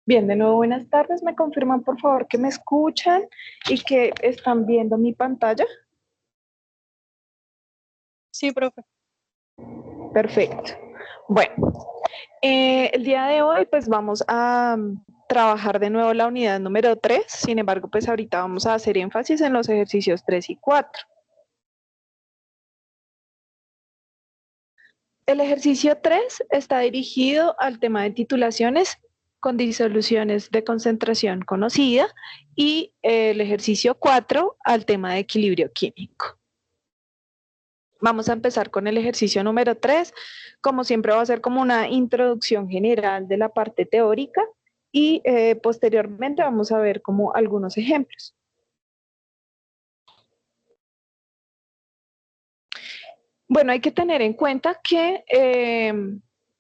Bien, de nuevo buenas tardes. ¿Me confirman por favor que me escuchan y que están viendo mi pantalla? Sí, profe. Perfecto. Bueno, el día de hoy pues vamos a trabajar de nuevo la unidad número 3. Sin embargo, pues ahorita vamos a hacer énfasis en los ejercicios 3 y 4. El ejercicio 3 está dirigido al tema de titulaciones con disoluciones de concentración conocida y el ejercicio 4 al tema de equilibrio químico. Vamos a empezar con el ejercicio número 3. Como siempre va a ser como una introducción general de la parte teórica y posteriormente vamos a ver como algunos ejemplos. Bueno, hay que tener en cuenta que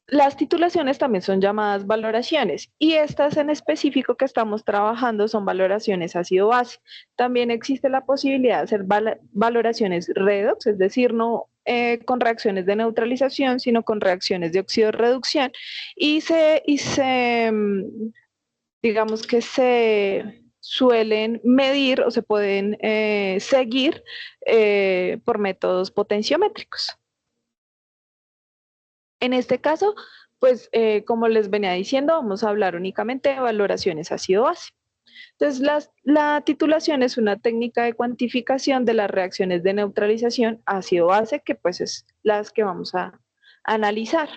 las titulaciones también son llamadas valoraciones y estas en específico que estamos trabajando son valoraciones ácido-base. También existe la posibilidad de hacer valoraciones redox, es decir, no con reacciones de neutralización, sino con reacciones de óxido-reducción digamos que se suelen medir o se pueden seguir por métodos potenciométricos. En este caso, pues como les venía diciendo, vamos a hablar únicamente de valoraciones ácido-base. Entonces, la titulación es una técnica de cuantificación de las reacciones de neutralización ácido-base, que pues es las que vamos a analizar.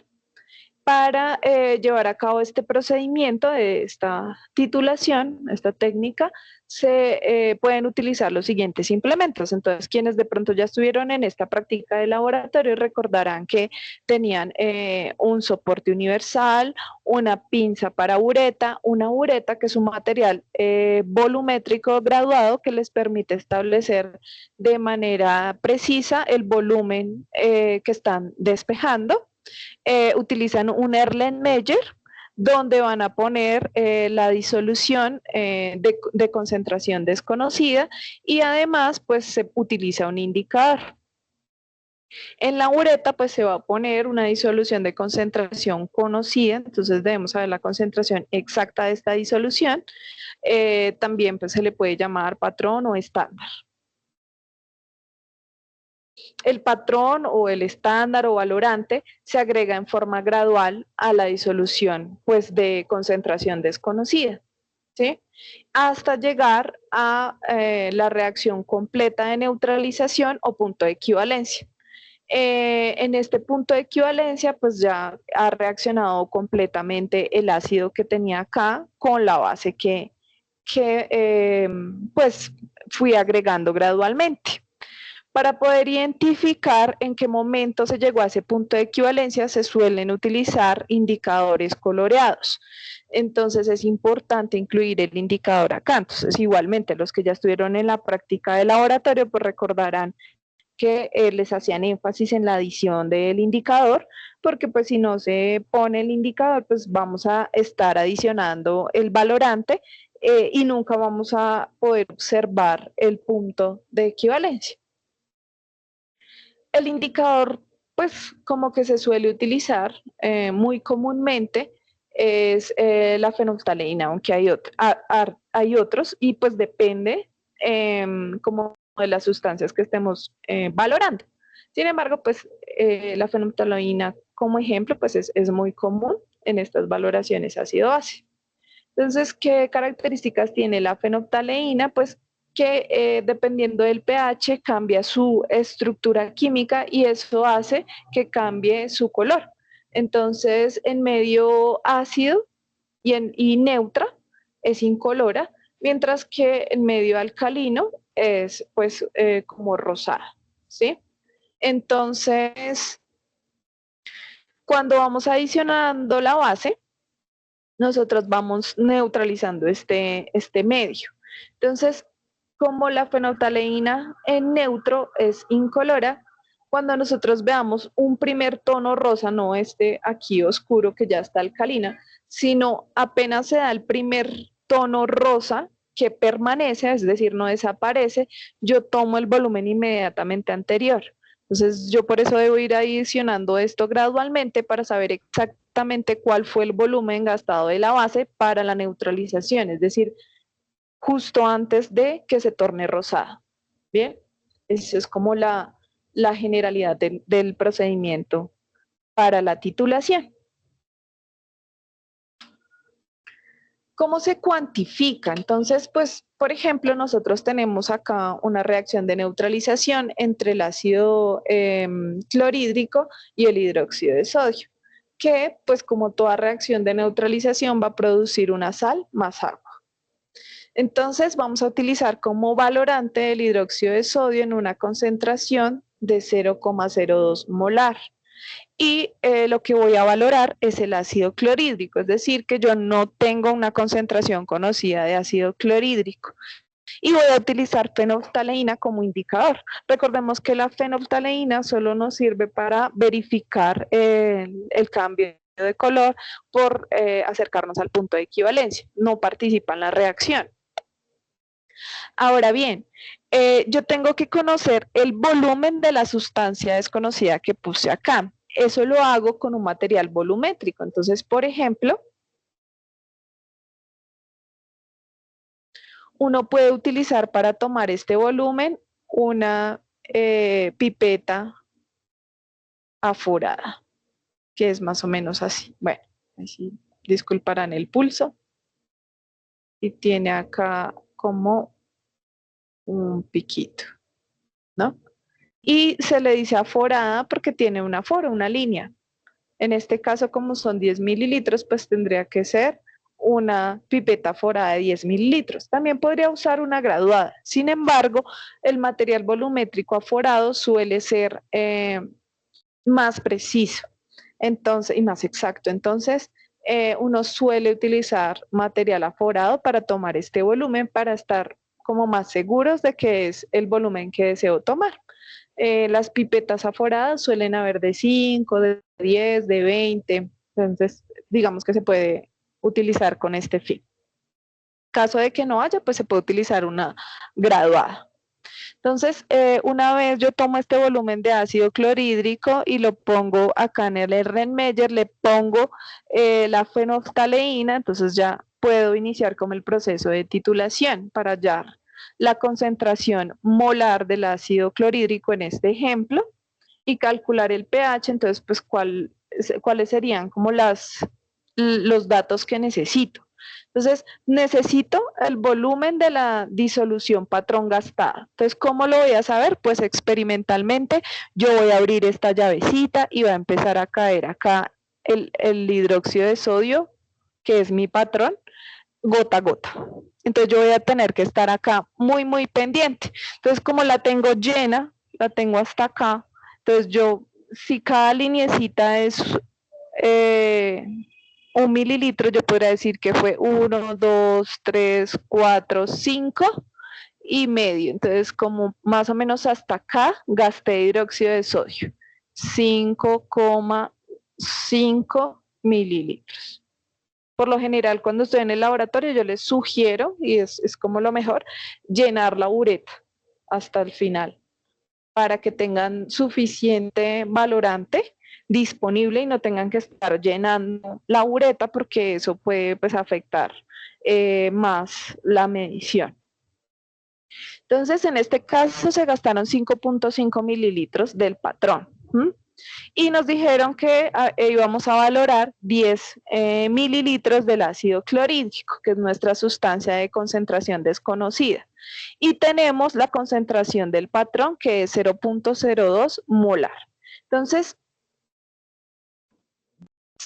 Para llevar a cabo este procedimiento de esta titulación, esta técnica, se pueden utilizar los siguientes implementos. Entonces, quienes de pronto ya estuvieron en esta práctica de laboratorio recordarán que tenían un soporte universal, una pinza para bureta, una bureta que es un material volumétrico graduado que les permite establecer de manera precisa el volumen que están despejando. Utilizan un Erlenmeyer donde van a poner la disolución de concentración desconocida y además pues se utiliza un indicador. En la bureta pues se va a poner una disolución de concentración conocida, entonces debemos saber la concentración exacta de esta disolución. También pues se le puede llamar patrón o estándar. El patrón o el estándar o valorante se agrega en forma gradual a la disolución pues, de concentración desconocida, ¿sí? Hasta llegar a la reacción completa de neutralización o punto de equivalencia. En este punto de equivalencia, pues ya ha reaccionado completamente el ácido que tenía acá con la base que pues fui agregando gradualmente. Para poder identificar en qué momento se llegó a ese punto de equivalencia, se suelen utilizar indicadores coloreados. Entonces es importante incluir el indicador acá. Entonces igualmente los que ya estuvieron en la práctica de laboratorio, pues recordarán que les hacían énfasis en la adición del indicador, porque pues si no se pone el indicador, pues vamos a estar adicionando el valorante y nunca vamos a poder observar el punto de equivalencia. El indicador, pues como que se suele utilizar muy comúnmente es la fenolftaleína, aunque hay otros y pues depende como de las sustancias que estemos valorando. Sin embargo, pues la fenolftaleína como ejemplo, pues es muy común en estas valoraciones ácido-base. Entonces, ¿qué características tiene la fenolftaleína? Pues que dependiendo del pH cambia su estructura química y eso hace que cambie su color. Entonces, en medio ácido y neutra es incolora, mientras que en medio alcalino es pues como rosada, ¿sí? Entonces, cuando vamos adicionando la base, nosotros vamos neutralizando este medio. Entonces, como la fenolftaleína en neutro es incolora, cuando nosotros veamos un primer tono rosa, no este aquí oscuro que ya está alcalina, sino apenas se da el primer tono rosa que permanece, es decir, no desaparece, yo tomo el volumen inmediatamente anterior. Entonces, yo por eso debo ir adicionando esto gradualmente para saber exactamente exactamente cuál fue el volumen gastado de la base para la neutralización, es decir, justo antes de que se torne rosada. Bien, esa es como la generalidad del procedimiento para la titulación. ¿Cómo se cuantifica? Entonces, pues, por ejemplo, nosotros tenemos acá una reacción de neutralización entre el ácido clorhídrico y el hidróxido de sodio, que, pues, como toda reacción de neutralización, va a producir una sal más agua. Entonces, vamos a utilizar como valorante el hidróxido de sodio en una concentración de 0,02 molar. Y lo que voy a valorar es el ácido clorhídrico, es decir, que yo no tengo una concentración conocida de ácido clorhídrico. Y voy a utilizar fenolftaleína como indicador. Recordemos que la fenolftaleína solo nos sirve para verificar el cambio de color por acercarnos al punto de equivalencia. No participa en la reacción. Ahora bien, yo tengo que conocer el volumen de la sustancia desconocida que puse acá. Eso lo hago con un material volumétrico. Entonces, por ejemplo, uno puede utilizar para tomar este volumen una pipeta aforada, que es más o menos así. Bueno, así disculparán el pulso. Y tiene acá como un piquito, ¿no? Y se le dice aforada porque tiene un aforo, una línea. En este caso, como son 10 mililitros, pues tendría que ser una pipeta forada de 10 mililitros. También podría usar una graduada. Sin embargo, el material volumétrico aforado suele ser más preciso y más exacto. Entonces, uno suele utilizar material aforado para tomar este volumen para estar como más seguros de que es el volumen que deseo tomar. Las pipetas aforadas suelen haber de 5, de 10, de 20, entonces digamos que se puede utilizar con este fin. En caso de que no haya, pues se puede utilizar una graduada. Entonces, una vez yo tomo este volumen de ácido clorhídrico y lo pongo acá en el Erlenmeyer, le pongo la fenolftaleína, entonces ya puedo iniciar como el proceso de titulación para hallar la concentración molar del ácido clorhídrico en este ejemplo y calcular el pH, entonces pues cuáles serían como los datos que necesito. Entonces, necesito el volumen de la disolución patrón gastada. Entonces, ¿cómo lo voy a saber? Pues experimentalmente yo voy a abrir esta llavecita y va a empezar a caer acá el hidróxido de sodio, que es mi patrón, gota a gota. Entonces yo voy a tener que estar acá muy, muy pendiente. Entonces, como la tengo llena, la tengo hasta acá, entonces si cada lineecita es 1 mililitro, yo podría decir que fue 1, 2, 3, 4, 5 y medio. Entonces, como más o menos hasta acá, gasté hidróxido de sodio. 5,5 mililitros. Por lo general, cuando estoy en el laboratorio, yo les sugiero, y es como lo mejor, llenar la bureta hasta el final, para que tengan suficiente valorante disponible y no tengan que estar llenando la bureta, porque eso puede pues, afectar más la medición. Entonces, en este caso se gastaron 5,5 mililitros del patrón. Y nos dijeron que íbamos a valorar 10 mililitros del ácido clorhídrico, que es nuestra sustancia de concentración desconocida. Y tenemos la concentración del patrón, que es 0,02 molar. Entonces,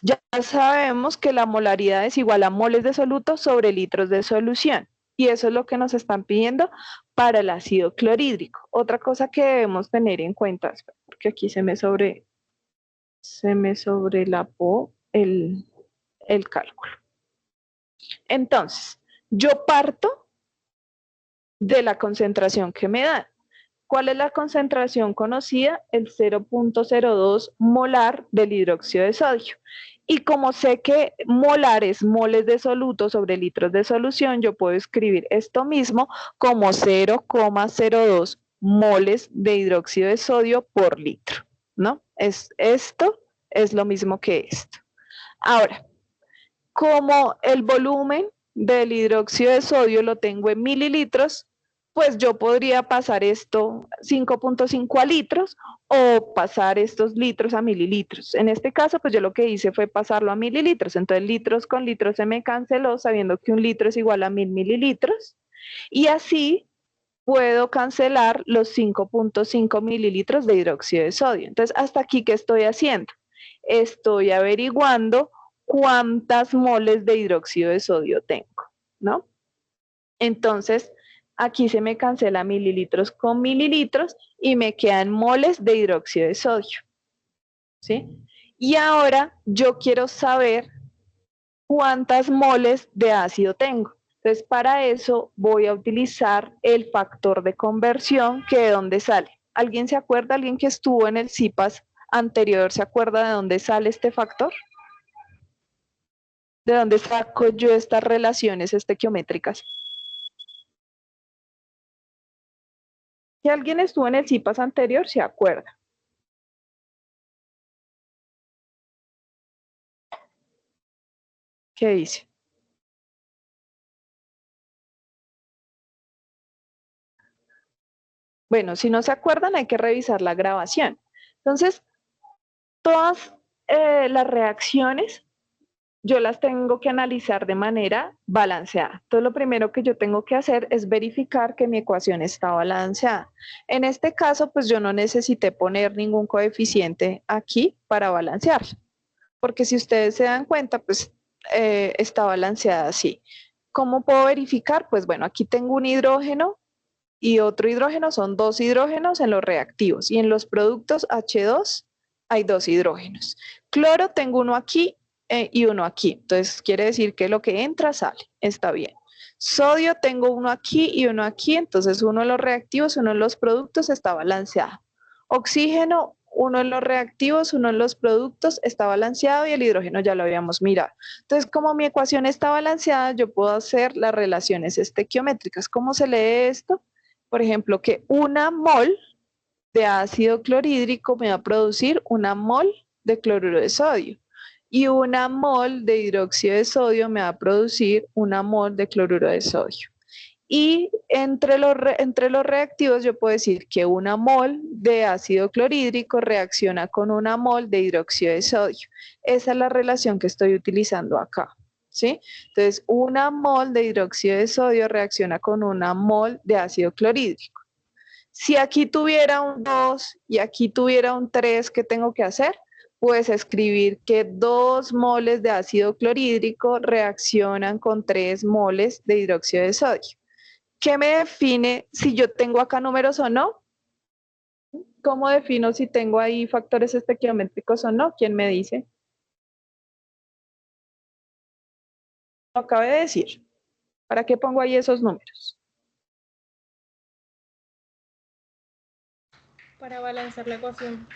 ya sabemos que la molaridad es igual a moles de soluto sobre litros de solución. Y eso es lo que nos están pidiendo para el ácido clorhídrico. Otra cosa que debemos tener en cuenta, porque aquí se me sobrelapó el cálculo. Entonces, yo parto de la concentración que me dan. ¿Cuál es la concentración conocida? El 0,02 molar del hidróxido de sodio. Y como sé que molar es moles de soluto sobre litros de solución, yo puedo escribir esto mismo como 0,02 moles de hidróxido de sodio por litro, ¿no? Esto es lo mismo que esto. Ahora, como el volumen del hidróxido de sodio lo tengo en mililitros, pues yo podría pasar esto 5.5 a litros o pasar estos litros a mililitros. En este caso, pues yo lo que hice fue pasarlo a mililitros. Entonces, litros con litros se me canceló, sabiendo que un litro es igual a 1000 mililitros. Y así puedo cancelar los 5.5 mililitros de hidróxido de sodio. Entonces, hasta aquí, ¿qué estoy haciendo? Estoy averiguando cuántas moles de hidróxido de sodio tengo, ¿no? Entonces, aquí se me cancela mililitros con mililitros y me quedan moles de hidróxido de sodio, ¿sí? Y ahora yo quiero saber cuántas moles de ácido tengo. Entonces, para eso voy a utilizar el factor de conversión, que de dónde sale. ¿Alguien se acuerda? ¿Alguien que estuvo en el CIPAS anterior se acuerda de dónde sale este factor? ¿De dónde saco yo estas relaciones estequiométricas? Si alguien estuvo en el CIPAS anterior, se acuerda. ¿Qué dice? Bueno, si no se acuerdan, hay que revisar la grabación. Entonces, todas las reacciones yo las tengo que analizar de manera balanceada. Entonces, lo primero que yo tengo que hacer es verificar que mi ecuación está balanceada. En este caso, pues yo no necesité poner ningún coeficiente aquí para balancearla, porque si ustedes se dan cuenta, pues está balanceada así. ¿Cómo puedo verificar? Pues bueno, aquí tengo un hidrógeno y otro hidrógeno, son dos hidrógenos en los reactivos, y en los productos H2 hay dos hidrógenos. Cloro tengo uno aquí y uno aquí, entonces quiere decir que lo que entra sale, está bien. Sodio tengo uno aquí y uno aquí, entonces uno en los reactivos, uno en los productos está balanceado. Oxígeno, uno en los reactivos, uno en los productos está balanceado y el hidrógeno ya lo habíamos mirado. Entonces, como mi ecuación está balanceada, yo puedo hacer las relaciones estequiométricas. ¿Cómo se lee esto? Por ejemplo, que una mol de ácido clorhídrico me va a producir una mol de cloruro de sodio. Y una mol de hidróxido de sodio me va a producir una mol de cloruro de sodio. Y entre los reactivos yo puedo decir que una mol de ácido clorhídrico reacciona con una mol de hidróxido de sodio. Esa es la relación que estoy utilizando acá, ¿sí? Entonces, una mol de hidróxido de sodio reacciona con una mol de ácido clorhídrico. Si aquí tuviera un 2 y aquí tuviera un 3, ¿qué tengo que hacer? Pues escribir que 2 moles de ácido clorhídrico reaccionan con 3 moles de hidróxido de sodio. ¿Qué me define si yo tengo acá números o no? ¿Cómo defino si tengo ahí factores estequiométricos o no? ¿Quién me dice? Lo acabé de decir. ¿Para qué pongo ahí esos números? Para balancear la ecuación.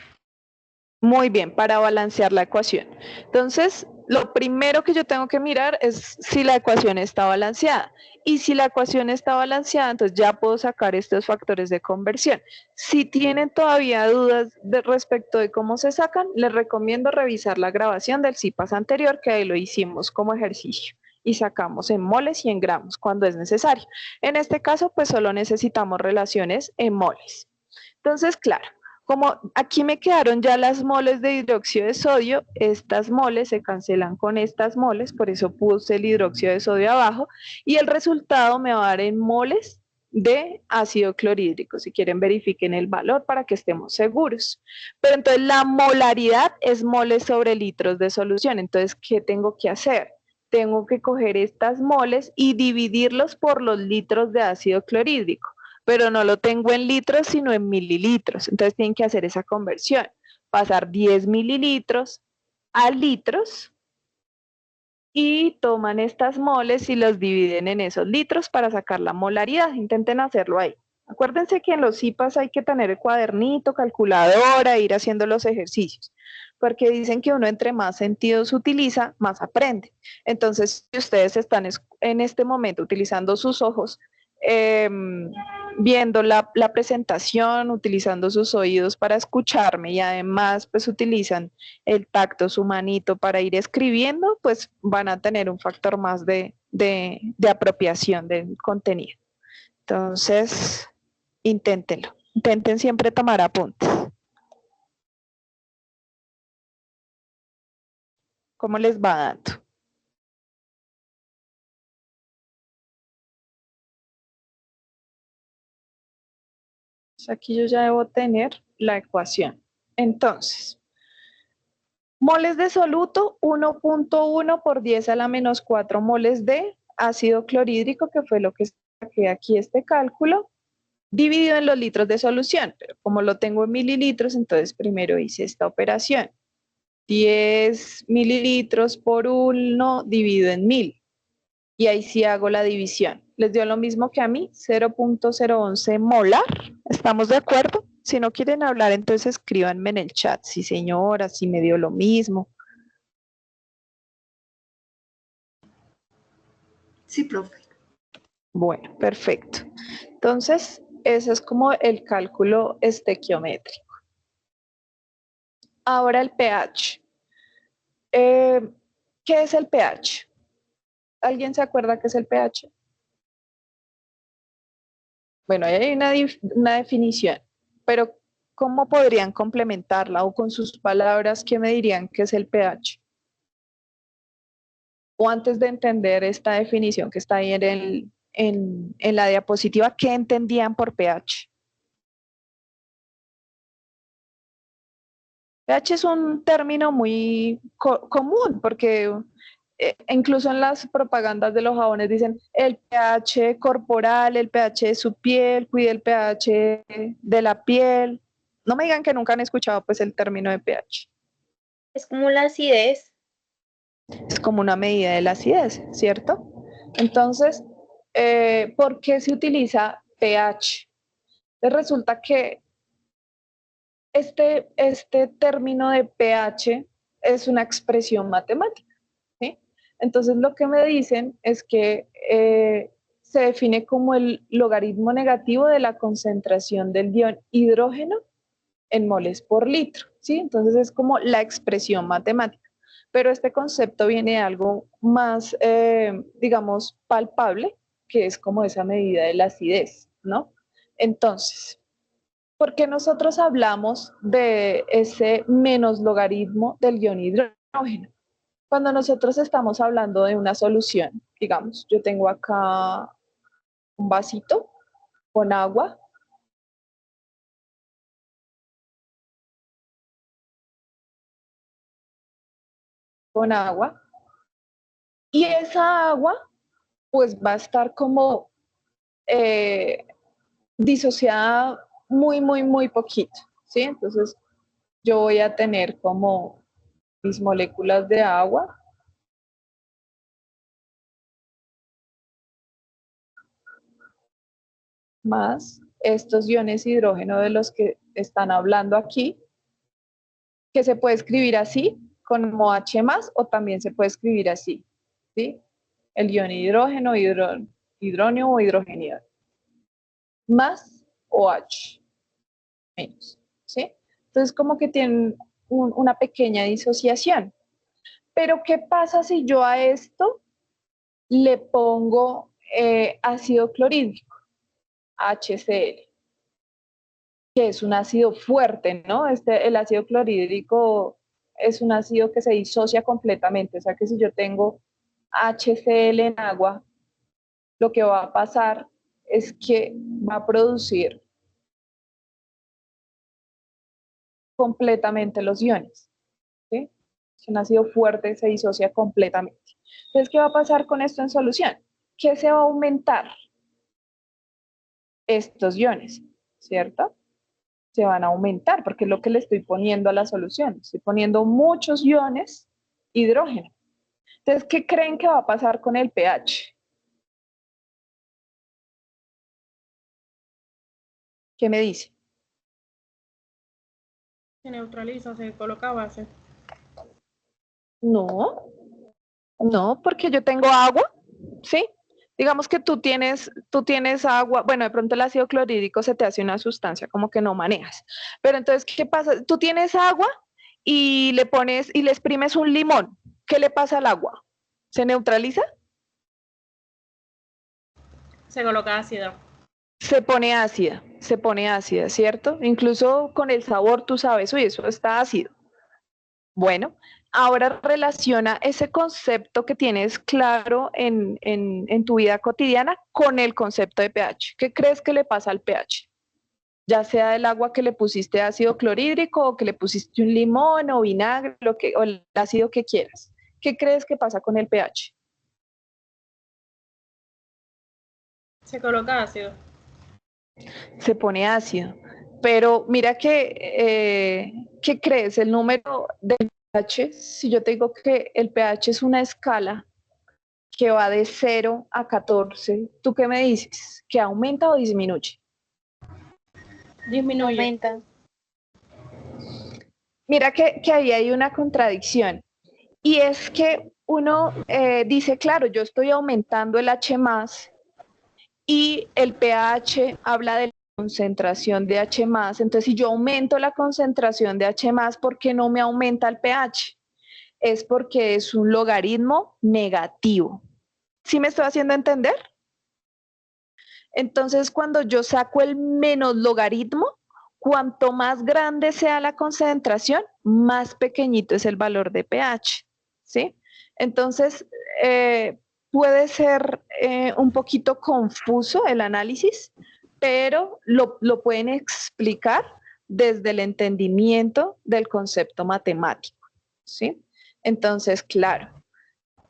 Muy bien, para balancear la ecuación. Entonces, lo primero que yo tengo que mirar es si la ecuación está balanceada. Y si la ecuación está balanceada, entonces ya puedo sacar estos factores de conversión. Si tienen todavía dudas respecto de cómo se sacan, les recomiendo revisar la grabación del CIPAS anterior, que ahí lo hicimos como ejercicio. Y sacamos en moles y en gramos cuando es necesario. En este caso, pues solo necesitamos relaciones en moles. Entonces, claro, como aquí me quedaron ya las moles de hidróxido de sodio, estas moles se cancelan con estas moles, por eso puse el hidróxido de sodio abajo, y el resultado me va a dar en moles de ácido clorhídrico. Si quieren, verifiquen el valor para que estemos seguros. Pero entonces la molaridad es moles sobre litros de solución. Entonces, ¿qué tengo que hacer? Tengo que coger estas moles y dividirlos por los litros de ácido clorhídrico, pero no lo tengo en litros, sino en mililitros. Entonces tienen que hacer esa conversión, pasar 10 mililitros a litros y toman estas moles y los dividen en esos litros para sacar la molaridad. Intenten hacerlo ahí. Acuérdense que en los CIPAS hay que tener el cuadernito, calculadora, ir haciendo los ejercicios, porque dicen que uno entre más sentidos utiliza, más aprende. Entonces, si ustedes están en este momento utilizando sus ojos, viendo la presentación, utilizando sus oídos para escucharme y además pues utilizan el tacto, su manito para ir escribiendo, pues van a tener un factor más de apropiación del contenido. Entonces, inténtenlo. Intenten siempre tomar apuntes. ¿Cómo les va dando? Aquí yo ya debo tener la ecuación. Entonces, moles de soluto, 1.1 por 10 a la menos 4 moles de ácido clorhídrico, que fue lo que saqué aquí este cálculo, dividido en los litros de solución. Pero como lo tengo en mililitros, entonces primero hice esta operación. 10 mililitros por 1 dividido en 1000. Y ahí sí hago la división. ¿Les dio lo mismo que a mí? 0.011 molar. ¿Estamos de acuerdo? Si no quieren hablar, entonces escríbanme en el chat. Sí, señora, sí me dio lo mismo. Sí, profe. Bueno, perfecto. Entonces, ese es como el cálculo estequiométrico. Ahora el pH. ¿Qué es el pH? ¿Alguien se acuerda qué es el pH? Bueno, ahí hay una definición, pero ¿cómo podrían complementarla o con sus palabras qué me dirían que es el pH? O antes de entender esta definición que está ahí en la diapositiva, ¿qué entendían por pH? pH es un término muy común porque incluso en las propagandas de los jabones dicen el pH corporal, el pH de su piel, cuide el pH de la piel. No me digan que nunca han escuchado pues el término de pH. Es como la acidez. Es como una medida de la acidez, ¿cierto? Entonces, ¿por qué se utiliza pH? Resulta que este término de pH es una expresión matemática, ¿sí? Entonces lo que me dicen es que se define como el logaritmo negativo de la concentración del ion hidrógeno en moles por litro, ¿sí? Entonces es como la expresión matemática. Pero este concepto viene de algo más, digamos, palpable, que es como esa medida de la acidez, ¿no? Entonces, ¿por qué nosotros hablamos de ese menos logaritmo del ion hidrógeno? Cuando nosotros estamos hablando de una solución, digamos, yo tengo acá un vasito con agua, y esa agua pues va a estar como eh, disociada muy, muy, muy poquito, ¿sí? Entonces yo voy a tener como mis moléculas de agua más estos iones hidrógeno de los que están hablando aquí, que se puede escribir así, como H más, o también se puede escribir así, ¿sí? El ion hidrógeno, hidróneo o hidrogenio, más OH menos, ¿sí? Entonces como que tienen una pequeña disociación. Pero ¿qué pasa si yo a esto le pongo ácido clorhídrico, HCl, que es un ácido fuerte, ¿no? El ácido clorhídrico es un ácido que se disocia completamente, o sea que si yo tengo HCl en agua, lo que va a pasar es que va a producir completamente los iones, ¿sí? Es un ácido fuerte, se disocia completamente. Entonces, ¿qué va a pasar con esto en solución? Que se va a aumentar estos iones, ¿cierto? Se van a aumentar porque es lo que le estoy poniendo a la solución. Estoy poniendo muchos iones hidrógeno. Entonces, ¿qué creen que va a pasar con el pH? ¿Qué me dice? Se neutraliza, se coloca base. No, no, porque yo tengo agua, ¿sí? Digamos que tú tienes agua, bueno, de pronto el ácido clorhídrico se te hace una sustancia como que no manejas. Pero entonces, ¿qué pasa? Tú tienes agua y le pones y le exprimes un limón. ¿Qué le pasa al agua? ¿Se neutraliza? Se coloca ácido. Se pone ácida, ¿cierto? Incluso con el sabor tú sabes, uy, eso está ácido. Bueno, ahora relaciona ese concepto que tienes claro en tu vida cotidiana con el concepto de pH. ¿Qué crees que le pasa al pH? Ya sea del agua que le pusiste ácido clorhídrico o que le pusiste un limón o vinagre, o el ácido que quieras. ¿Qué crees que pasa con el pH? Se coloca ácido. Se pone ácido. Pero mira ¿qué crees? El número del pH, si yo te digo que el pH es una escala que va de 0 a 14, ¿tú qué me dices? ¿Que aumenta o disminuye? Disminuye. Aumenta. Mira que ahí hay una contradicción. Y es que uno dice, claro, yo estoy aumentando el H más y el pH habla de la concentración de H más. Entonces, si yo aumento la concentración de H más, ¿por qué no me aumenta el pH? Es porque es un logaritmo negativo. ¿Sí me estoy haciendo entender? Entonces, cuando yo saco el menos logaritmo, cuanto más grande sea la concentración, más pequeñito es el valor de pH, ¿sí? Entonces, puede ser un poquito confuso el análisis, pero lo pueden explicar desde el entendimiento del concepto matemático, ¿sí? Entonces, claro,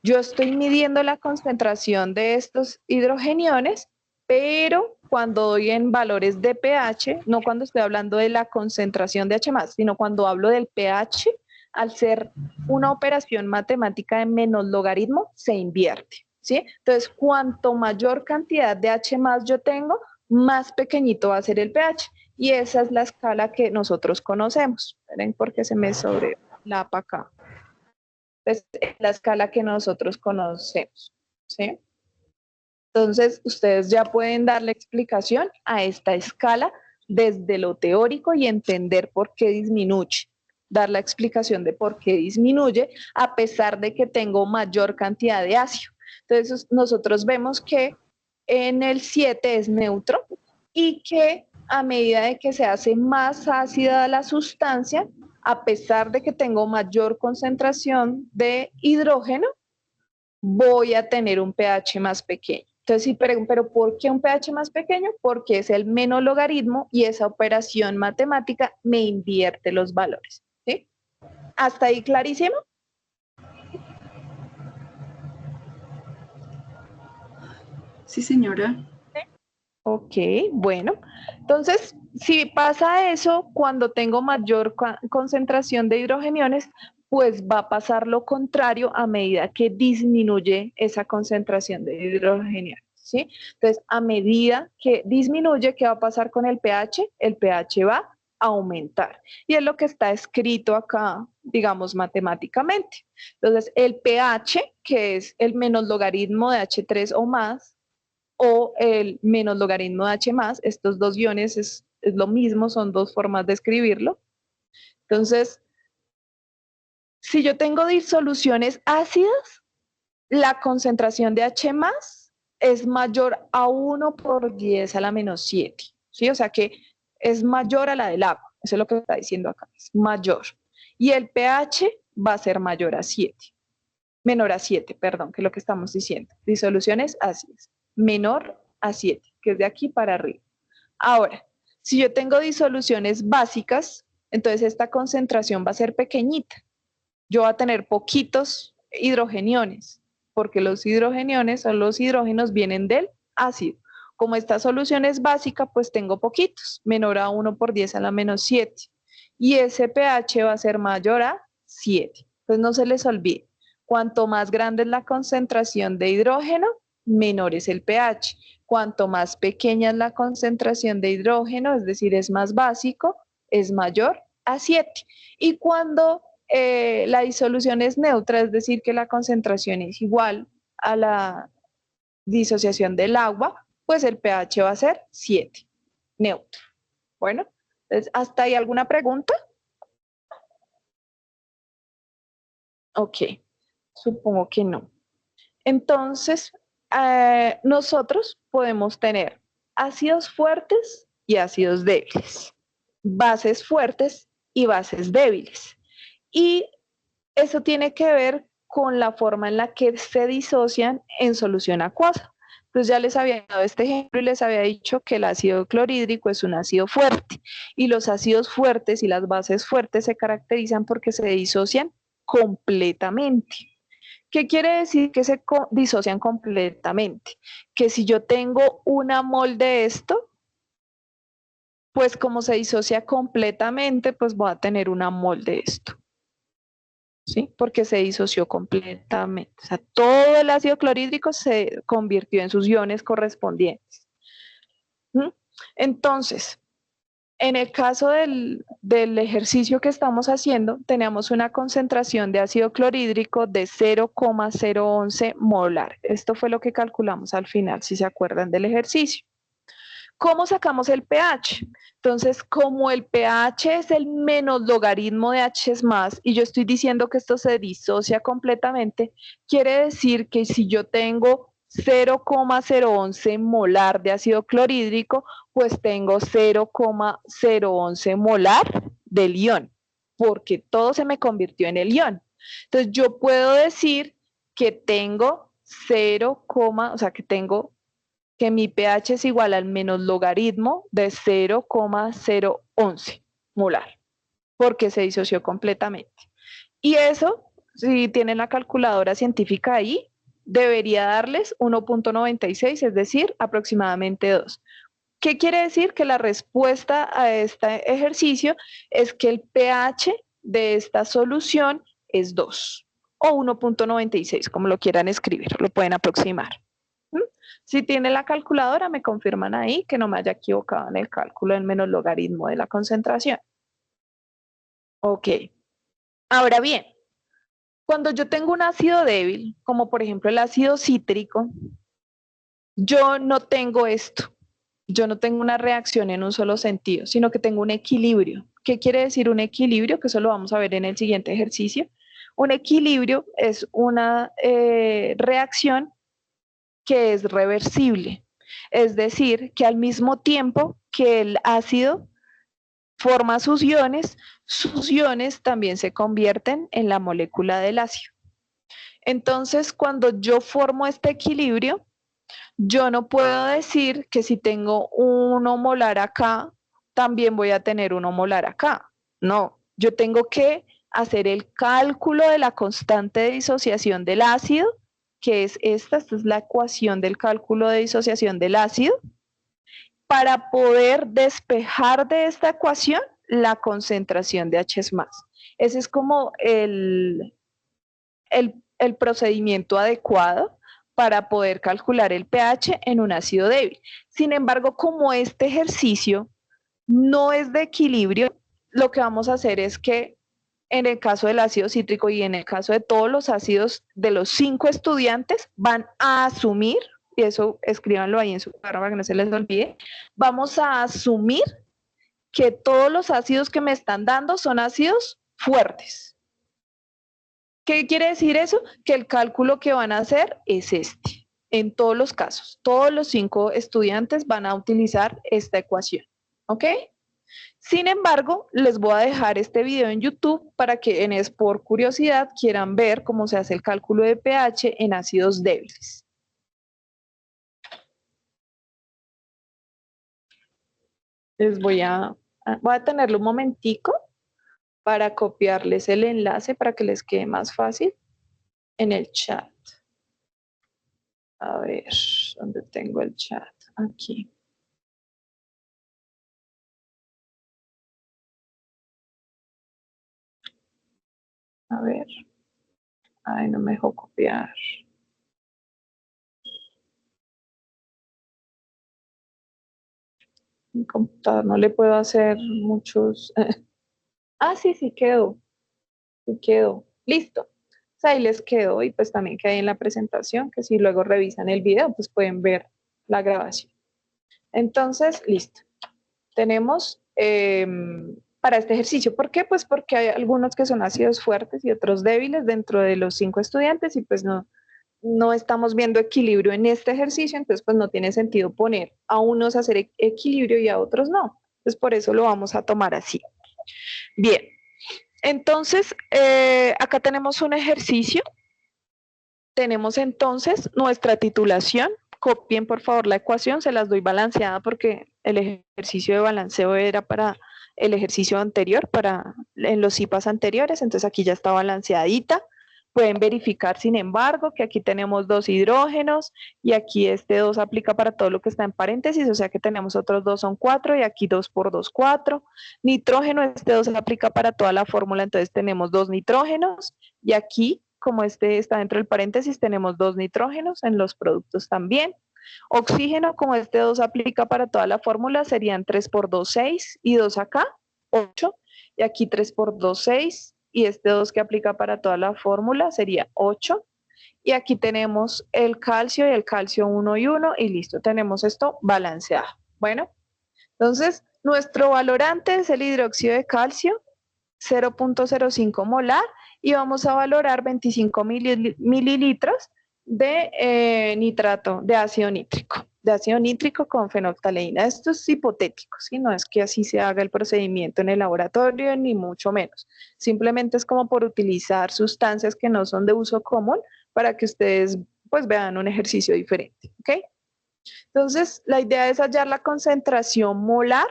yo estoy midiendo la concentración de estos hidrogeniones, pero cuando doy en valores de pH, no cuando estoy hablando de la concentración de H+, sino cuando hablo del pH, al ser una operación matemática de menos logaritmo, se invierte, ¿sí? Entonces, cuanto mayor cantidad de H+ yo tengo, más pequeñito va a ser el pH. Y esa es la escala que nosotros conocemos. Miren por qué se me sobrelapa acá. Pues, es la escala que nosotros conocemos, ¿sí? Entonces, ustedes ya pueden darle explicación a esta escala desde lo teórico y entender por qué disminuye, dar la explicación de por qué disminuye a pesar de que tengo mayor cantidad de ácido. Entonces, nosotros vemos que en el 7 es neutro y que a medida de que se hace más ácida la sustancia, a pesar de que tengo mayor concentración de hidrógeno, voy a tener un pH más pequeño. Entonces, sí, pero ¿por qué un pH más pequeño? Porque es el menos logaritmo y esa operación matemática me invierte los valores. ¿Sí? ¿Hasta ahí clarísimo? Sí, señora. Ok, bueno. Entonces, si pasa eso, cuando tengo mayor concentración de hidrogeniones, pues va a pasar lo contrario a medida que disminuye esa concentración de hidrogeniones, ¿sí? Entonces, a medida que disminuye, ¿qué va a pasar con el pH? El pH va a aumentar. Y es lo que está escrito acá, digamos, matemáticamente. Entonces, el pH, que es el menos logaritmo de H3 o más, o el menos logaritmo de H más, estos dos iones es lo mismo, son dos formas de escribirlo. Entonces, si yo tengo disoluciones ácidas, la concentración de H más es mayor a 1 por 10 a la menos 7, ¿sí? O sea que es mayor a la del agua, eso es lo que está diciendo acá, es mayor. Y el pH va a ser mayor a 7, menor a 7, perdón, que es lo que estamos diciendo. Disoluciones ácidas, menor a 7, que es de aquí para arriba. Ahora, si yo tengo disoluciones básicas, entonces esta concentración va a ser pequeñita. Yo voy a tener poquitos hidrogeniones, porque los hidrogeniones o los hidrógenos vienen del ácido. Como esta solución es básica, pues tengo poquitos, menor a 1 por 10 a la menos 7. Y ese pH va a ser mayor a 7. Entonces no se les olvide, cuanto más grande es la concentración de hidrógeno, menor es el pH. Cuanto más pequeña es la concentración de hidrógeno, es decir, es más básico, es mayor a 7. Y cuando la disolución es neutra, es decir, que la concentración es igual a la disociación del agua, pues el pH va a ser 7, neutro. Bueno, entonces, ¿hasta ahí alguna pregunta? Ok, supongo que no. Entonces, nosotros podemos tener ácidos fuertes y ácidos débiles, bases fuertes y bases débiles. Y eso tiene que ver con la forma en la que se disocian en solución acuosa. Entonces ya les había dado este ejemplo y les había dicho que el ácido clorhídrico es un ácido fuerte y los ácidos fuertes y las bases fuertes se caracterizan porque se disocian completamente. ¿Qué quiere decir que se disocian completamente? Que si yo tengo una mol de esto, pues como se disocia completamente, pues voy a tener una mol de esto. ¿Sí? Porque se disoció completamente. O sea, todo el ácido clorhídrico se convirtió en sus iones correspondientes. ¿Mm? Entonces, en el caso del ejercicio que estamos haciendo, tenemos una concentración de ácido clorhídrico de 0,011 molar. Esto fue lo que calculamos al final, si se acuerdan del ejercicio. ¿Cómo sacamos el pH? Entonces, como el pH es el menos logaritmo de H más, y yo estoy diciendo que esto se disocia completamente, quiere decir que si yo tengo 0,011 molar de ácido clorhídrico, pues tengo 0,011 molar del ion, porque todo se me convirtió en el ion. Entonces, yo puedo decir que tengo 0, o sea, que tengo que mi pH es igual al menos logaritmo de 0,011 molar, porque se disoció completamente. Y eso, si tienen la calculadora científica ahí, debería darles 1,96, es decir, aproximadamente 2. ¿Qué quiere decir? Que la respuesta a este ejercicio es que el pH de esta solución es 2 o 1,96, como lo quieran escribir, lo pueden aproximar. Si tiene la calculadora, me confirman ahí que no me haya equivocado en el cálculo del menos logaritmo de la concentración. Ok. Ahora bien, cuando yo tengo un ácido débil, como por ejemplo el ácido cítrico, yo no tengo esto. Yo no tengo una reacción en un solo sentido, sino que tengo un equilibrio. ¿Qué quiere decir un equilibrio? Que eso lo vamos a ver en el siguiente ejercicio. Un equilibrio es una reacción que es reversible. Es decir, que al mismo tiempo que el ácido forma sus iones también se convierten en la molécula del ácido. Entonces, cuando yo formo este equilibrio, yo no puedo decir que si tengo 1 molar acá, también voy a tener 1 molar acá. No, yo tengo que hacer el cálculo de la constante de disociación del ácido, que es esta es la ecuación del cálculo de disociación del ácido, para poder despejar de esta ecuación la concentración de H+. Ese es como el procedimiento adecuado para poder calcular el pH en un ácido débil. Sin embargo, como este ejercicio no es de equilibrio, lo que vamos a hacer es que en el caso del ácido cítrico y en el caso de todos los ácidos de los 5 estudiantes, van a asumir, y eso escríbanlo ahí en su cuaderno para que no se les olvide, vamos a asumir que todos los ácidos que me están dando son ácidos fuertes. ¿Qué quiere decir eso? Que el cálculo que van a hacer es este. En todos los casos, todos los 5 estudiantes van a utilizar esta ecuación. ¿Ok? Sin embargo, les voy a dejar este video en YouTube para que por curiosidad quieran ver cómo se hace el cálculo de pH en ácidos débiles. Les voy a tenerlo un momentico para copiarles el enlace para que les quede más fácil en el chat. A ver, ¿dónde tengo el chat? Aquí. A ver. Ay, no me dejó copiar. Mi computador no le puedo hacer muchos. Ah, sí, sí quedó. Sí quedó. Listo. ahí les quedó y pues también queda ahí en la presentación, que si luego revisan el video, pues pueden ver la grabación. Entonces, listo. Tenemos para este ejercicio. ¿Por qué? Pues porque hay algunos que son ácidos fuertes y otros débiles dentro de los 5 estudiantes y pues no estamos viendo equilibrio en este ejercicio, entonces pues no tiene sentido poner a unos a hacer equilibrio y a otros no. Entonces por eso lo vamos a tomar así. Bien, entonces acá tenemos un ejercicio. Tenemos entonces nuestra titulación. Copien por favor la ecuación, se las doy balanceada porque el ejercicio de balanceo era para el ejercicio anterior, en los IPAs anteriores, entonces aquí ya está balanceadita. Pueden verificar, sin embargo, que aquí tenemos 2 hidrógenos y aquí este 2 aplica para todo lo que está en paréntesis, o sea que tenemos otros 2 son 4 y aquí 2 por 2, 4. Nitrógeno, este 2 aplica para toda la fórmula, entonces tenemos 2 nitrógenos y aquí, como este está dentro del paréntesis, tenemos 2 nitrógenos en los productos también. Oxígeno, como este 2 aplica para toda la fórmula, serían 3 por 2, 6 y 2 acá, 8. Y aquí 3 por 2, 6 y este 2 que aplica para toda la fórmula sería 8. Y aquí tenemos el calcio y el calcio 1 y 1 y listo, tenemos esto balanceado. Bueno, entonces nuestro valorante es el hidróxido de calcio, 0.05 molar y vamos a valorar 25 mililitros de nitrato, de ácido nítrico con fenolftaleína. Esto es hipotético, ¿sí? No es que así se haga el procedimiento en el laboratorio, ni mucho menos. Simplemente es como por utilizar sustancias que no son de uso común para que ustedes pues vean un ejercicio diferente, ¿ok? Entonces, la idea es hallar la concentración molar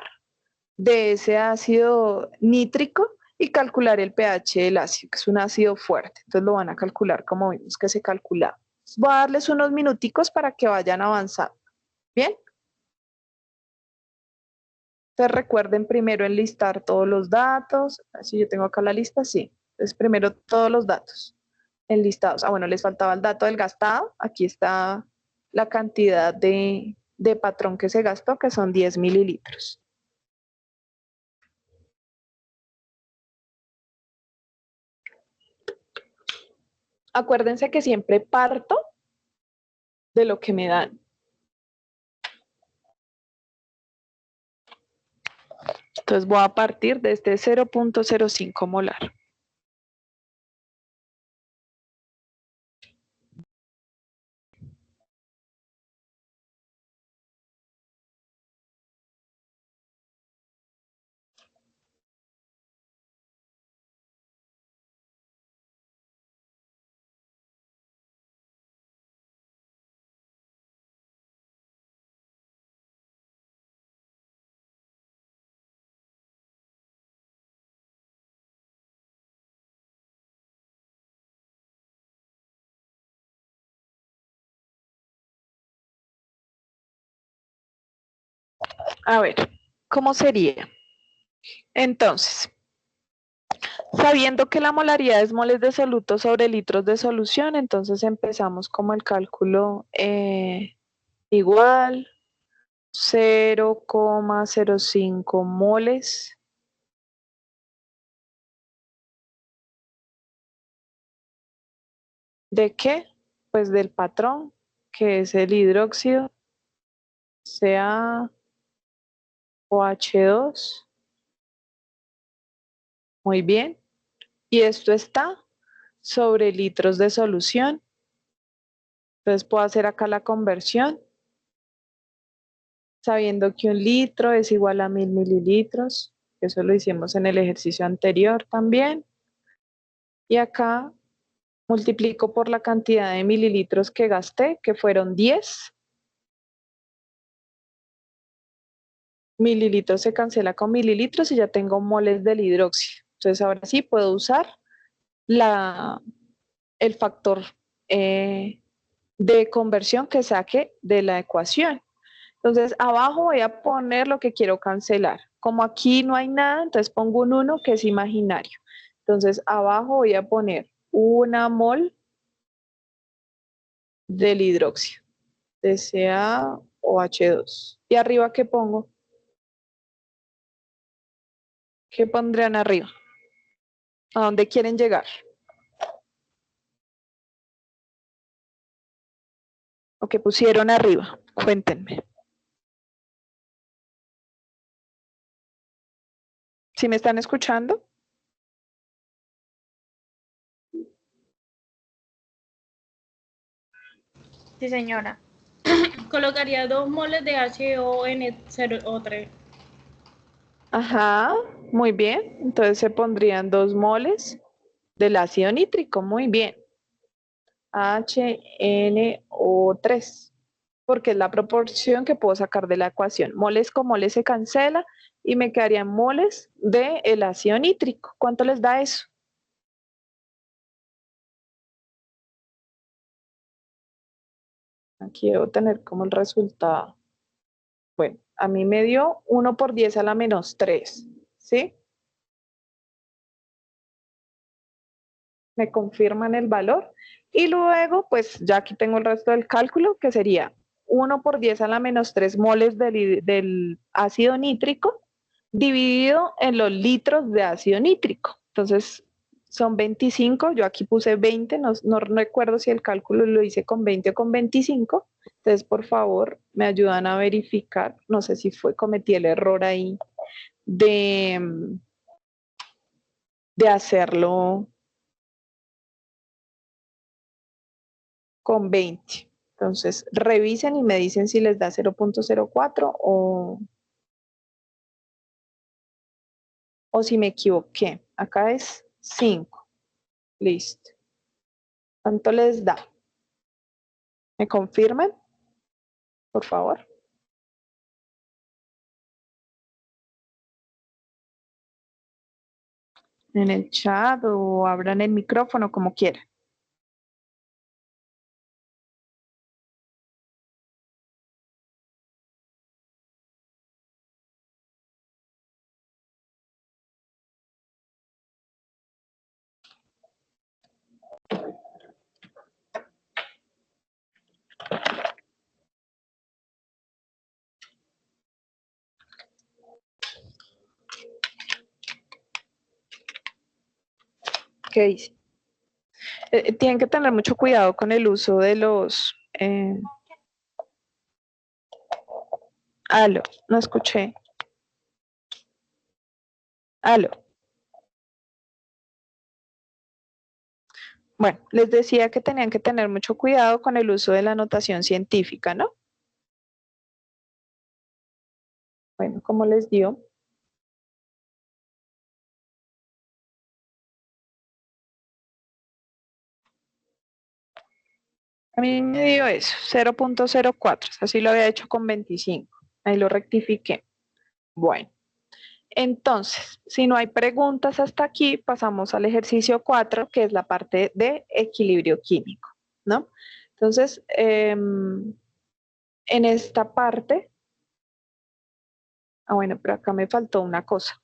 de ese ácido nítrico y calcular el pH del ácido, que es un ácido fuerte. Entonces lo van a calcular como vimos que se calculaba. Voy a darles unos minuticos para que vayan avanzando. ¿Bien? Entonces recuerden primero enlistar todos los datos. Si yo tengo acá la lista, sí. Entonces primero todos los datos enlistados. Ah, bueno, les faltaba el dato del gastado. Aquí está la cantidad de patrón que se gastó, que son 10 mililitros. Acuérdense que siempre parto de lo que me dan. Entonces voy a partir de este 0.05 molar. A ver, ¿cómo sería? Entonces, sabiendo que la molaridad es moles de soluto sobre litros de solución, entonces empezamos como el cálculo igual 0,05 moles ¿de qué? Pues del patrón, que es el hidróxido, CaOH2. Muy bien. Y esto está sobre litros de solución. Entonces puedo hacer acá la conversión, sabiendo que 1 litro es igual a 1000 mililitros. Eso lo hicimos en el ejercicio anterior también. Y acá multiplico por la cantidad de mililitros que gasté, que fueron 10. Mililitros se cancela con mililitros y ya tengo moles del hidróxido. Entonces ahora sí puedo usar el factor de conversión que saque de la ecuación. Entonces abajo voy a poner lo que quiero cancelar. Como aquí no hay nada, entonces pongo un 1 que es imaginario. Entonces abajo voy a poner 1 mol del hidróxido, de CaOH2. ¿Y arriba qué pongo? ¿Qué pondrían arriba? ¿A dónde quieren llegar? o que pusieron arriba. Cuéntenme. ¿Sí me están escuchando? Sí, señora. Colocaría 2 moles de HON0O3. Ajá, muy bien. Entonces se pondrían 2 moles del ácido nítrico. Muy bien. HNO3, porque es la proporción que puedo sacar de la ecuación. Moles con moles se cancela y me quedarían moles del ácido nítrico. ¿Cuánto les da eso? Aquí debo tener como el resultado. Bueno, a mí me dio 1 por 10 a la menos 3, ¿sí? Me confirman el valor. Y luego, pues ya aquí tengo el resto del cálculo, que sería 1 por 10 a la menos 3 moles del ácido nítrico dividido en los litros de ácido nítrico. Entonces, son 25, yo aquí puse 20, no recuerdo si el cálculo lo hice con 20 o con 25. Entonces, por favor, me ayudan a verificar, no sé si cometí el error ahí de hacerlo con 20. Entonces, revisen y me dicen si les da 0.04 o si me equivoqué. Acá es 5. Listo. ¿Cuánto les da? ¿Me confirman? Por favor. En el chat o abran el micrófono como quieran. ¿Qué dice? Tienen que tener mucho cuidado con el uso de los... Aló, no escuché. Aló. Bueno, les decía que tenían que tener mucho cuidado con el uso de la notación científica, ¿no? Bueno, como les dio. A mí me dio eso, 0.04, así lo había hecho con 25. Ahí lo rectifiqué. Bueno, entonces, si no hay preguntas hasta aquí, pasamos al ejercicio 4, que es la parte de equilibrio químico, ¿no? Entonces, en esta parte, bueno, pero acá me faltó una cosa,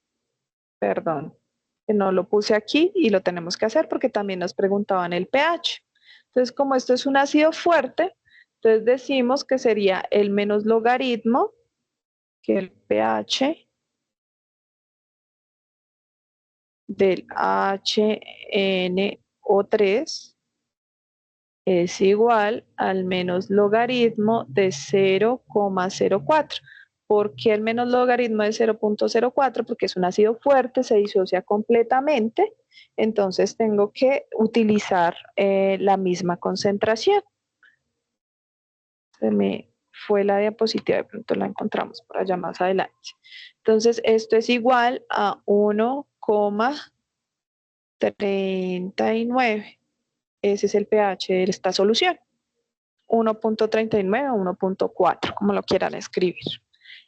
perdón, que no lo puse aquí y lo tenemos que hacer porque también nos preguntaban el pH. Entonces, como esto es un ácido fuerte, entonces decimos que sería el menos logaritmo que el pH del HNO3 es igual al menos logaritmo de 0,04. ¿Por qué el menos logaritmo de 0.04? Porque es un ácido fuerte, se disocia completamente, entonces tengo que utilizar la misma concentración. Se me fue la diapositiva, de pronto la encontramos por allá más adelante. Entonces, esto es igual a 1,39. Ese es el pH de esta solución. 1.39 o 1.4, como lo quieran escribir.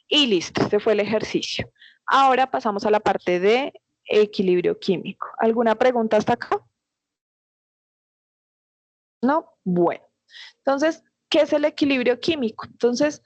Y listo, este fue el ejercicio. Ahora pasamos a la parte de equilibrio químico. ¿Alguna pregunta hasta acá? ¿No? Bueno. Entonces, ¿qué es el equilibrio químico? Entonces,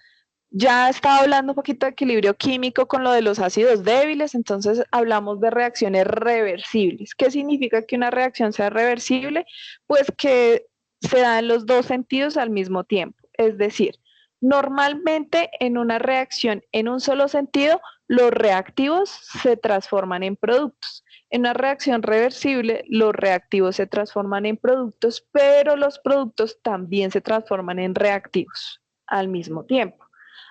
ya estaba hablando un poquito de equilibrio químico con lo de los ácidos débiles, entonces hablamos de reacciones reversibles. ¿Qué significa que una reacción sea reversible? Pues que se da en los dos sentidos al mismo tiempo. Es decir, normalmente en una reacción en un solo sentido, los reactivos se transforman en productos. En una reacción reversible, los reactivos se transforman en productos, pero los productos también se transforman en reactivos al mismo tiempo.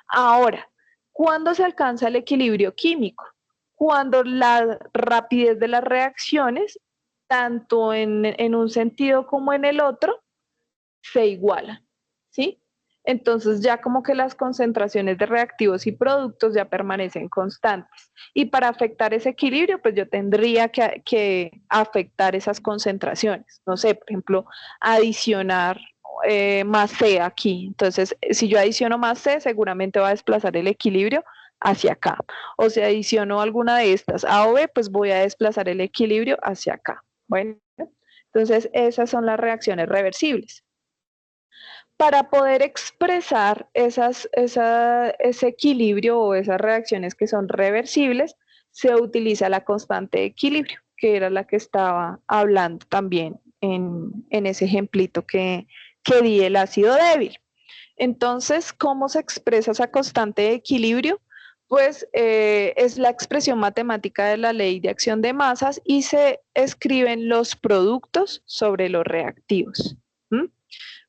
Ahora, ¿cuándo se alcanza el equilibrio químico? Cuando la rapidez de las reacciones, tanto en un sentido como en el otro, se igualan, ¿sí? Entonces ya como que las concentraciones de reactivos y productos ya permanecen constantes. Y para afectar ese equilibrio, pues yo tendría que afectar esas concentraciones. No sé, por ejemplo, adicionar más C aquí. Entonces, si yo adiciono más C, seguramente va a desplazar el equilibrio hacia acá. O si adiciono alguna de estas, A o B, pues voy a desplazar el equilibrio hacia acá. Bueno, entonces esas son las reacciones reversibles. Para poder expresar ese equilibrio o esas reacciones que son reversibles, se utiliza la constante de equilibrio, que era la que estaba hablando también en ese ejemplito que di el ácido débil. Entonces, ¿cómo se expresa esa constante de equilibrio? Pues es la expresión matemática de la ley de acción de masas y se escriben los productos sobre los reactivos. ¿Mm?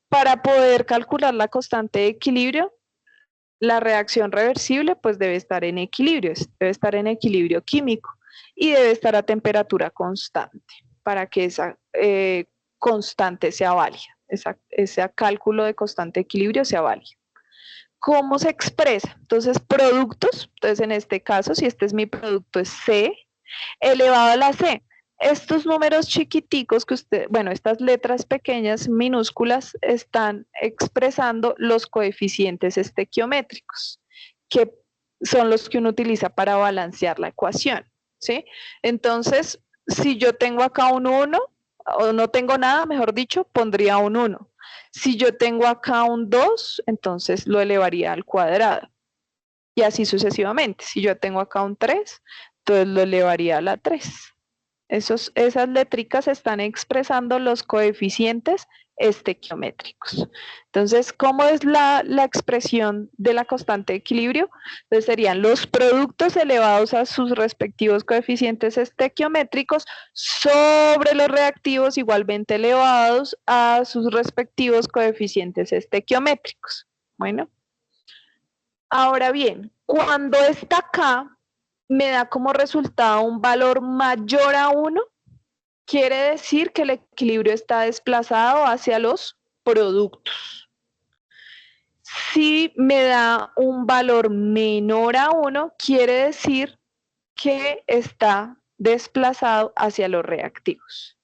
Para poder calcular la constante de equilibrio, la reacción reversible pues debe estar en equilibrio, debe estar en equilibrio químico y debe estar a temperatura constante para que esa constante sea válida, ese cálculo de constante de equilibrio sea válido. ¿Cómo se expresa? Entonces, productos, entonces en este caso, si este es mi producto, es C elevado a la C. Estos números chiquiticos que estas letras pequeñas, minúsculas, están expresando los coeficientes estequiométricos, que son los que uno utiliza para balancear la ecuación, ¿sí? Entonces, si yo tengo acá un 1, o no tengo nada, mejor dicho, pondría un 1. Si yo tengo acá un 2, entonces lo elevaría al cuadrado. Y así sucesivamente. Si yo tengo acá un 3, entonces lo elevaría a la 3. Esas letricas están expresando los coeficientes estequiométricos. Entonces, ¿cómo es la expresión de la constante de equilibrio? Entonces serían los productos elevados a sus respectivos coeficientes estequiométricos sobre los reactivos igualmente elevados a sus respectivos coeficientes estequiométricos. Bueno, ahora bien, cuando está acá, me da como resultado un valor mayor a 1, quiere decir que el equilibrio está desplazado hacia los productos. Si me da un valor menor a 1, quiere decir que está desplazado hacia los reactivos.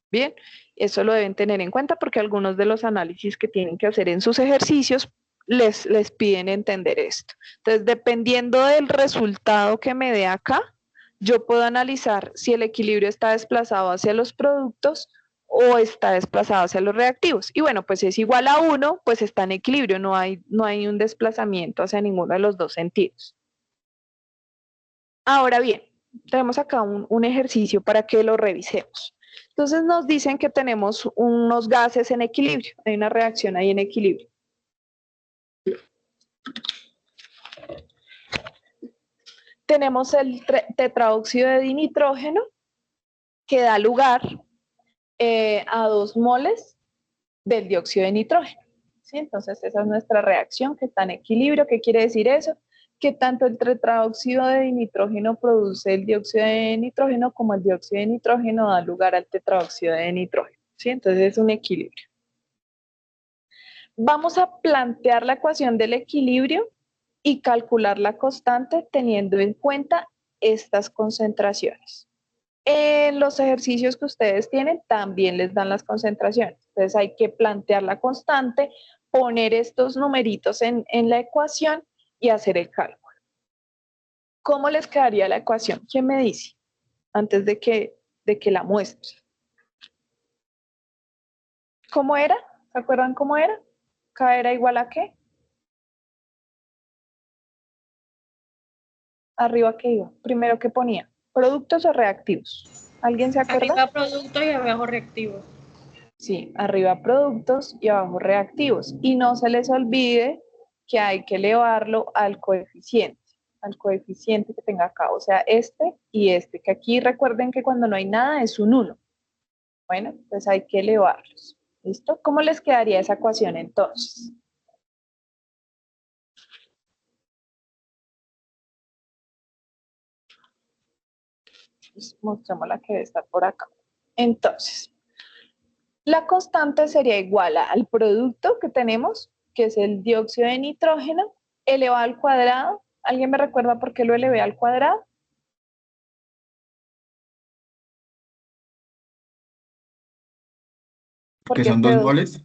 Bien, eso lo deben tener en cuenta porque algunos de los análisis que tienen que hacer en sus ejercicios les piden entender esto. Entonces, dependiendo del resultado que me dé acá, yo puedo analizar si el equilibrio está desplazado hacia los productos o está desplazado hacia los reactivos. Y bueno, pues es igual a 1, pues está en equilibrio, no hay un desplazamiento hacia ninguno de los dos sentidos. Ahora bien, tenemos acá un ejercicio para que lo revisemos. Entonces nos dicen que tenemos unos gases en equilibrio, hay una reacción ahí en equilibrio. Tenemos el tetraóxido de dinitrógeno que da lugar a 2 moles del dióxido de nitrógeno. ¿Sí? Entonces esa es nuestra reacción que está en equilibrio. ¿Qué quiere decir eso? Que tanto el tetraóxido de nitrógeno produce el dióxido de nitrógeno como el dióxido de nitrógeno da lugar al tetraóxido de nitrógeno. ¿Sí? Entonces es un equilibrio. Vamos a plantear la ecuación del equilibrio y calcular la constante teniendo en cuenta estas concentraciones. En los ejercicios que ustedes tienen también les dan las concentraciones. Entonces hay que plantear la constante, poner estos numeritos en la ecuación y hacer el cálculo. ¿Cómo les quedaría la ecuación? ¿Quién me dice? Antes de que la muestre. ¿Cómo era? ¿Se acuerdan cómo era? K era igual a ¿qué? Arriba, ¿qué iba? Primero, ¿qué ponía? ¿Productos o reactivos? ¿Alguien se acuerda? Arriba productos y abajo reactivos. Sí, arriba productos y abajo reactivos. Y no se les olvide que hay que elevarlo al coeficiente. al coeficiente que tenga acá, o sea, este y este, que aquí recuerden que cuando no hay nada es un 1. Bueno, pues hay que elevarlos. ¿Listo? ¿Cómo les quedaría esa ecuación entonces? Pues mostramos la que debe estar por acá. Entonces, la constante sería igual al producto que tenemos, que es el dióxido de nitrógeno, elevado al cuadrado. ¿Alguien me recuerda por qué lo elevé al cuadrado? ¿Que son 2 moles?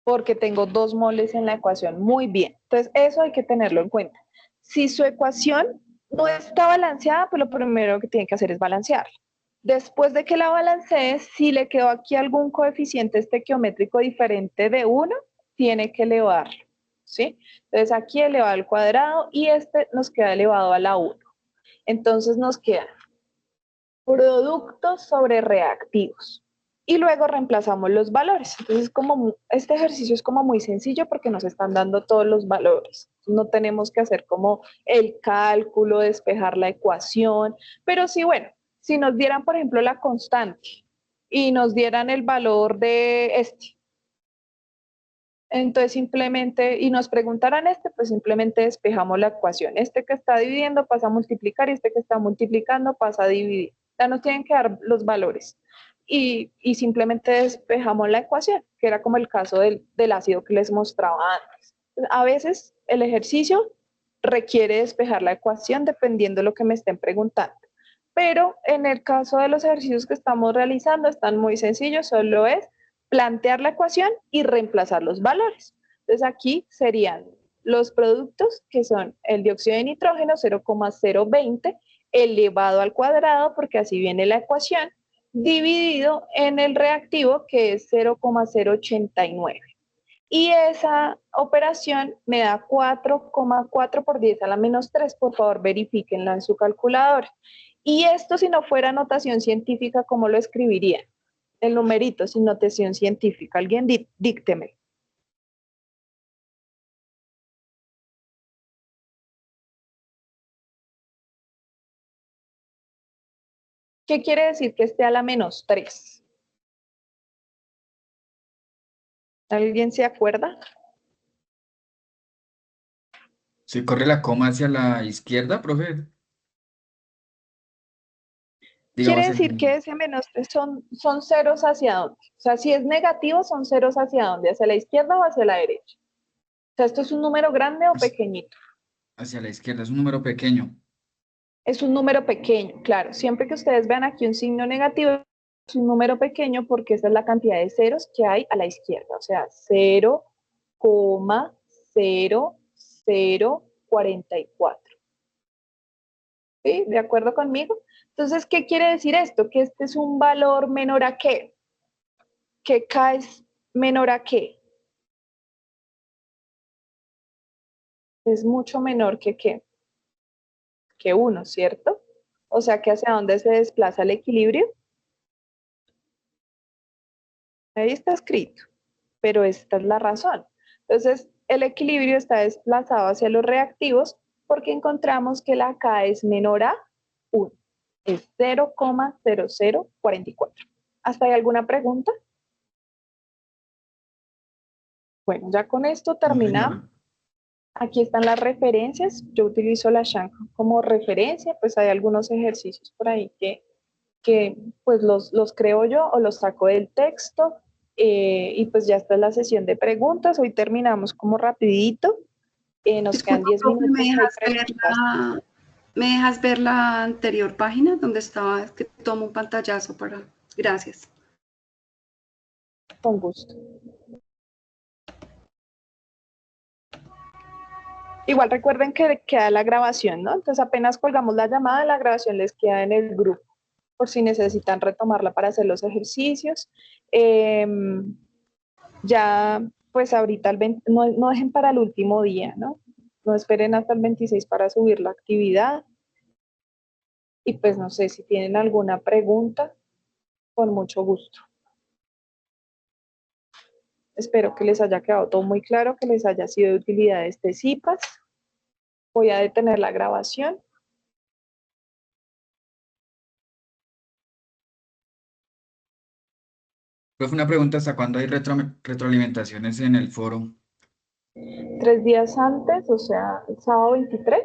Porque tengo 2 moles en la ecuación. Muy bien. Entonces, eso hay que tenerlo en cuenta. Si su ecuación no está balanceada, pues lo primero que tiene que hacer es balancearla. Después de que la balancee, si le quedó aquí algún coeficiente estequiométrico diferente de 1, tiene que elevarlo, ¿sí? Entonces, aquí elevado al cuadrado y este nos queda elevado a la 1. Entonces, nos quedan productos sobre reactivos. Y luego reemplazamos los valores. Entonces, este ejercicio es como muy sencillo porque nos están dando todos los valores. No tenemos que hacer como el cálculo, despejar la ecuación, pero sí, bueno, si nos dieran, por ejemplo, la constante y nos dieran el valor de este, entonces simplemente, y nos preguntaran este, pues simplemente despejamos la ecuación. Este que está dividiendo pasa a multiplicar y este que está multiplicando pasa a dividir. Ya nos tienen que dar los valores. Y simplemente despejamos la ecuación, que era como el caso del ácido que les mostraba antes. A veces el ejercicio requiere despejar la ecuación dependiendo de lo que me estén preguntando. Pero en el caso de los ejercicios que estamos realizando están muy sencillos, solo es plantear la ecuación y reemplazar los valores. Entonces aquí serían los productos que son el dióxido de nitrógeno 0,020 elevado al cuadrado, porque así viene la ecuación, dividido en el reactivo que es 0,089. Y esa operación me da 4,4 por 10 a la menos 3. Por favor, verifíquenla en su calculadora. Y esto, si no fuera notación científica, ¿cómo lo escribiría? El numerito sin notación científica. Alguien dícteme. ¿Qué quiere decir que esté a la menos 3? ¿Alguien se acuerda? ¿Se corre la coma hacia la izquierda, profe? Quiere Digamos decir que ese menos 3 son ceros hacia dónde. O sea, si es negativo, son ceros hacia dónde, hacia la izquierda o hacia la derecha. O sea, ¿esto es un número grande o pequeñito? hacia la izquierda, es un número pequeño. Es un número pequeño, claro. Siempre que ustedes vean aquí un signo negativo, es un número pequeño porque esa es la cantidad de ceros que hay a la izquierda. O sea, 0,0044. ¿Sí? ¿De acuerdo conmigo? Entonces, ¿qué quiere decir esto? Que este es un valor menor a qué. Que K es menor a qué. Es mucho menor que qué. Que 1, ¿cierto? O sea, que hacia dónde se desplaza el equilibrio. Ahí está escrito, pero esta es la razón. Entonces, el equilibrio está desplazado hacia los reactivos porque encontramos que la K es menor a 1. Es 0,0044. ¿Hasta ahí alguna pregunta? Bueno, ya con esto No, terminamos. señora. Aquí están las referencias. Yo utilizo la Shank como referencia, pues hay algunos ejercicios por ahí que pues los creo yo o los saco del texto. Y pues ya está la sesión de preguntas. Hoy terminamos como rapidito. Nos quedan Disculpa, 10 profe, minutos y hay preguntas. ¿me dejas ver la anterior página donde estaba? Es que tomo un pantallazo para... Gracias. Con gusto. Igual recuerden que queda la grabación, ¿no? Entonces apenas colgamos la llamada, la grabación les queda en el grupo por si necesitan retomarla para hacer los ejercicios. Ya, pues ahorita no dejen para el último día, ¿no? No esperen hasta el 26 para subir la actividad. Y pues no sé si tienen alguna pregunta, con mucho gusto. Espero que les haya quedado todo muy claro, que les haya sido de utilidad este CIPAS. Voy a detener la grabación. Profe, una pregunta, ¿hasta cuándo hay retroalimentaciones en el foro? 3 días antes, o sea, el sábado 23.